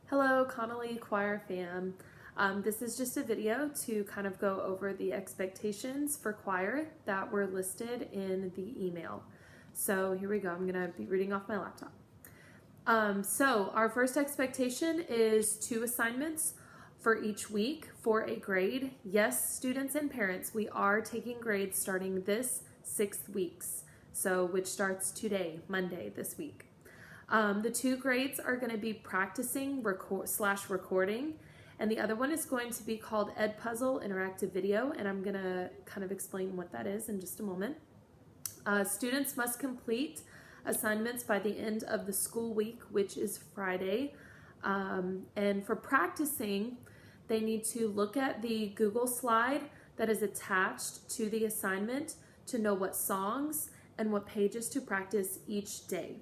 Hello, Connally Choir fam. This is just a video to kind of go over the expectations for choir that were listed in the email. So here we go. I'm going to be reading off my laptop. So our first expectation is 2 assignments for each week for a grade. Yes, students and parents, we are taking grades starting this 6 weeks, so which starts today, Monday, this week. The 2 grades are going to be practicing recording, and the other one is going to be called Ed Puzzle Interactive Video, and I'm going to kind of explain what that is in just a moment. Students must complete assignments by the end of the school week, which is Friday. And for practicing, they need to look at the Google slide that is attached to the assignment to know what songs and what pages to practice each day.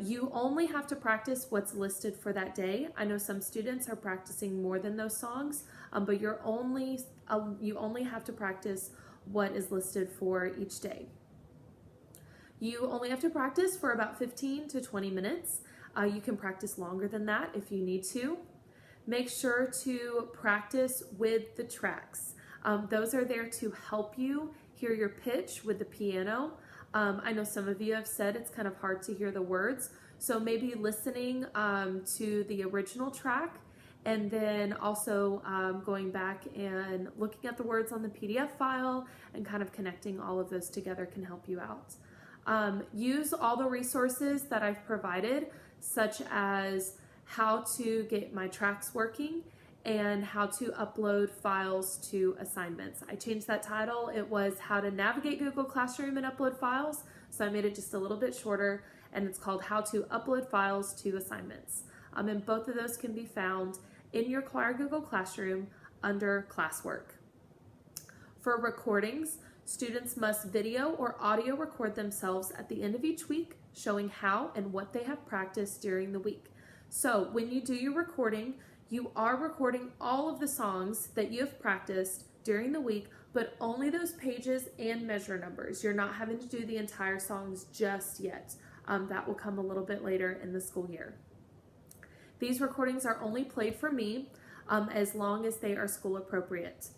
You only have to practice what's listed for that day. I know some students are practicing more than those songs, but you only have to practice what is listed for each day. You only have to practice for about 15 to 20 minutes. You can practice longer than that if you need to. Make sure to practice with the tracks. Those are there to help you hear your pitch with the piano. I know some of you have said it's kind of hard to hear the words, so maybe listening to the original track and then also going back and looking at the words on the PDF file and kind of connecting all of those together can help you out. Use all the resources that I've provided, such as how to get my tracks working and how to upload files to assignments. I changed that title. It was How to Navigate Google Classroom and Upload Files, so I made it just a little bit shorter, and it's called How to Upload Files to Assignments. And both of those can be found in your Choir Google Classroom under Classwork. For recordings, students must video or audio record themselves at the end of each week, showing how and what they have practiced during the week. So when you do your recording, you are recording all of the songs that you have practiced during the week, but only those pages and measure numbers. You're not having to do the entire songs just yet. That will come a little bit later in the school year. These recordings are only played for me as long as they are school appropriate.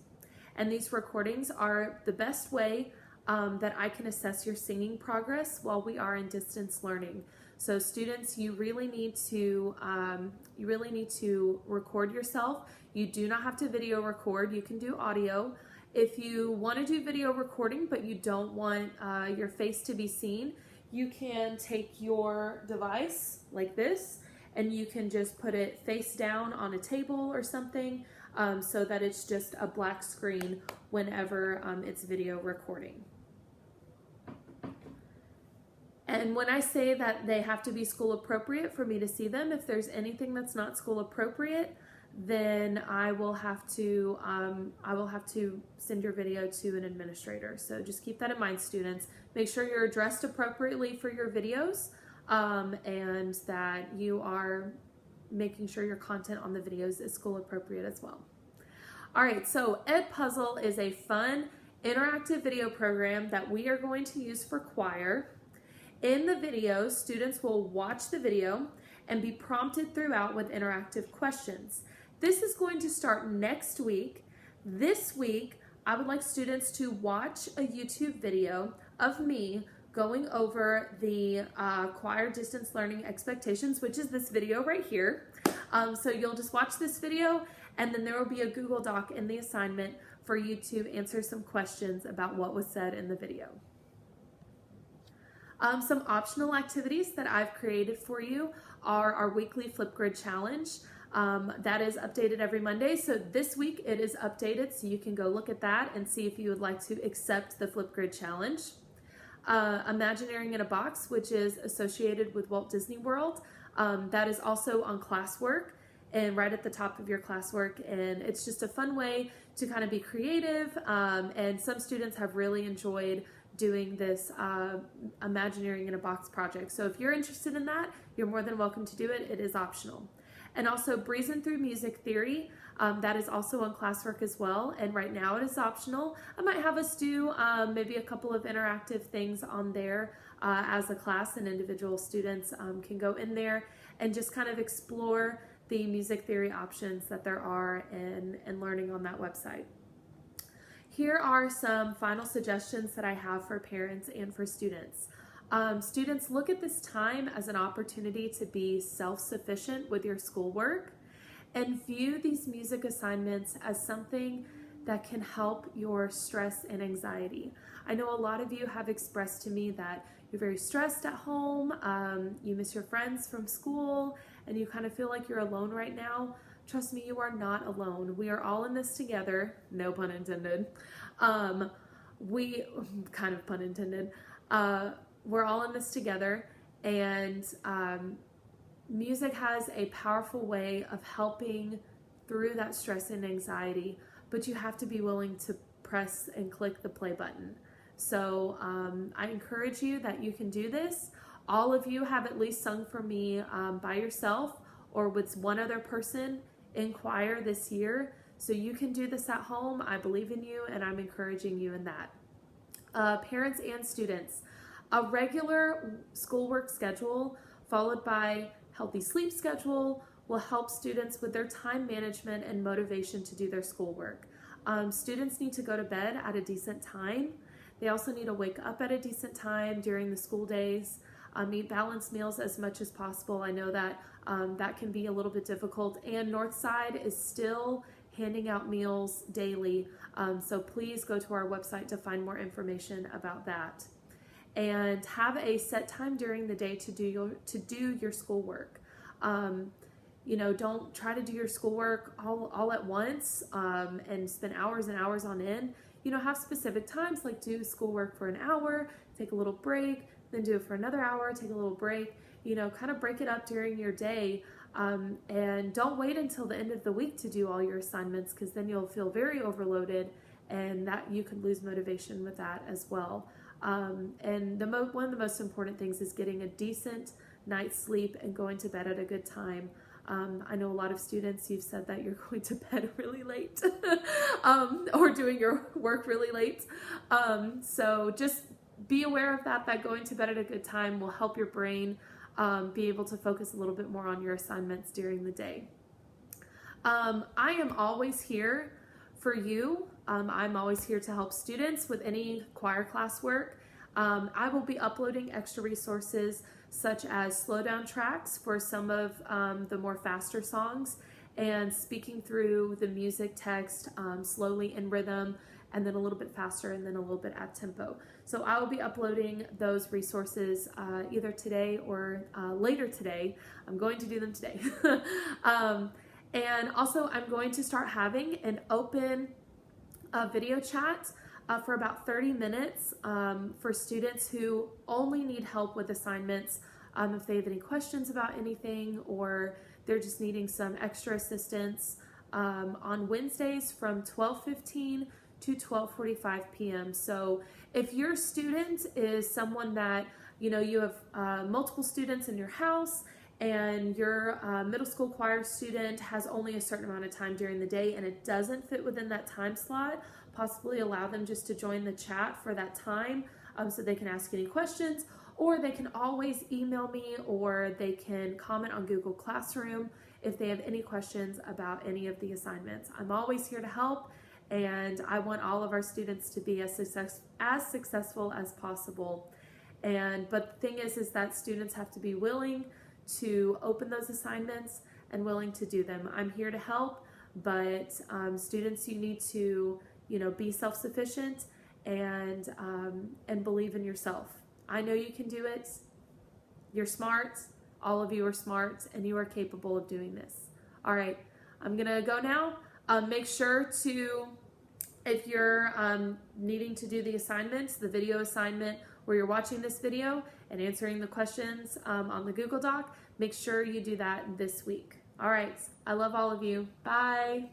And these recordings are the best way that I can assess your singing progress while we are in distance learning. So students, you really need to record yourself. You do not have to video record. You can do audio. If you want to do video recording, but you don't want your face to be seen, you can take your device like this, and you can just put it face down on a table or something so that it's just a black screen whenever it's video recording. And when I say that they have to be school appropriate for me to see them, if there's anything that's not school appropriate, then I will have to send your video to an administrator. So just keep that in mind, students. Make sure you're dressed appropriately for your videos and that you are making sure your content on the videos is school appropriate as well. All right, so Ed Puzzle is a fun interactive video program that we are going to use for choir. In the video, students will watch the video and be prompted throughout with interactive questions. This is going to start next week. This week, I would like students to watch a YouTube video of me going over the choir distance learning expectations, which is this video right here. So you'll just watch this video, and then there will be a Google Doc in the assignment for you to answer some questions about what was said in the video. Some optional activities that I've created for you are our weekly Flipgrid challenge. That is updated every Monday. So this week it is updated, so you can go look at that and see if you would like to accept the Flipgrid challenge. Imagineering in a Box, which is associated with Walt Disney World. That is also on Classwork and right at the top of your classwork, and it's just a fun way to kind of be creative, and some students have really enjoyed doing this Imagineering in a Box project. So if you're interested in that, you're more than welcome to do it. It is optional. And also Breezing Through Music Theory, that is also on Classwork as well, and right now it is optional. I might have us do maybe a couple of interactive things on there as a class, and individual students can go in there and just kind of explore the music theory options that there are in learning on that website. Here are some final suggestions that I have for parents and for students. Students, look at this time as an opportunity to be self-sufficient with your schoolwork, and view these music assignments as something that can help your stress and anxiety. I know a lot of you have expressed to me that you're very stressed at home, you miss your friends from school, and you kind of feel like you're alone right now. Trust me, you are not alone. We are all in this together, no pun intended. We, kind of pun intended. We're all in this together, and music has a powerful way of helping through that stress and anxiety, but you have to be willing to press and click the play button. So I encourage you that you can do this. All of you have at least sung for me by yourself or with one other person in choir this year. So you can do this at home. I believe in you, and I'm encouraging you in that. Parents and students, a regular schoolwork schedule followed by healthy sleep schedule will help students with their time management and motivation to do their schoolwork. Students need to go to bed at a decent time. They also need to wake up at a decent time during the school days. Eat balanced meals as much as possible. I know that that can be a little bit difficult, and Northside is still handing out meals daily. So please go to our website to find more information about that. And have a set time during the day to do your schoolwork. You know, don't try to do your schoolwork all at once and spend hours and hours on end. You know, have specific times, like do schoolwork for an hour, take a little break, then do it for another hour, take a little break. You know, kind of break it up during your day, and don't wait until the end of the week to do all your assignments, because then you'll feel very overloaded, and that you could lose motivation with that as well. And one of the most important things is getting a decent night's sleep and going to bed at a good time. I know a lot of students, you've said that you're going to bed really late or doing your work really late. So just be aware of that going to bed at a good time will help your brain be able to focus a little bit more on your assignments during the day. I am always here for you. I'm always here to help students with any choir class work. I will be uploading extra resources such as slowdown tracks for some of the more faster songs, and speaking through the music text slowly in rhythm, and then a little bit faster, and then a little bit at tempo. So I will be uploading those resources either today or later today. I'm going to do them today. And also I'm going to start having an open video chat for about 30 minutes for students who only need help with assignments. If they have any questions about anything, or they're just needing some extra assistance, on Wednesdays from 12:15 to 12:45 p.m. So if your student is someone that, you know, you have multiple students in your house, and your middle school choir student has only a certain amount of time during the day and it doesn't fit within that time slot, possibly allow them just to join the chat for that time so they can ask any questions, or they can always email me, or they can comment on Google Classroom if they have any questions about any of the assignments. I'm always here to help, and I want all of our students to be as successful as possible. But the thing is that students have to be willing to open those assignments and willing to do them. I'm here to help, but students, you need to, you know, be self-sufficient and believe in yourself. I know you can do it. You're smart. All of you are smart, and you are capable of doing this. All right, I'm gonna go now. Make sure to, if you're needing to do the assignments, the video assignment where you're watching this video and answering the questions on the Google Doc, make sure you do that this week. All right, I love all of you. Bye.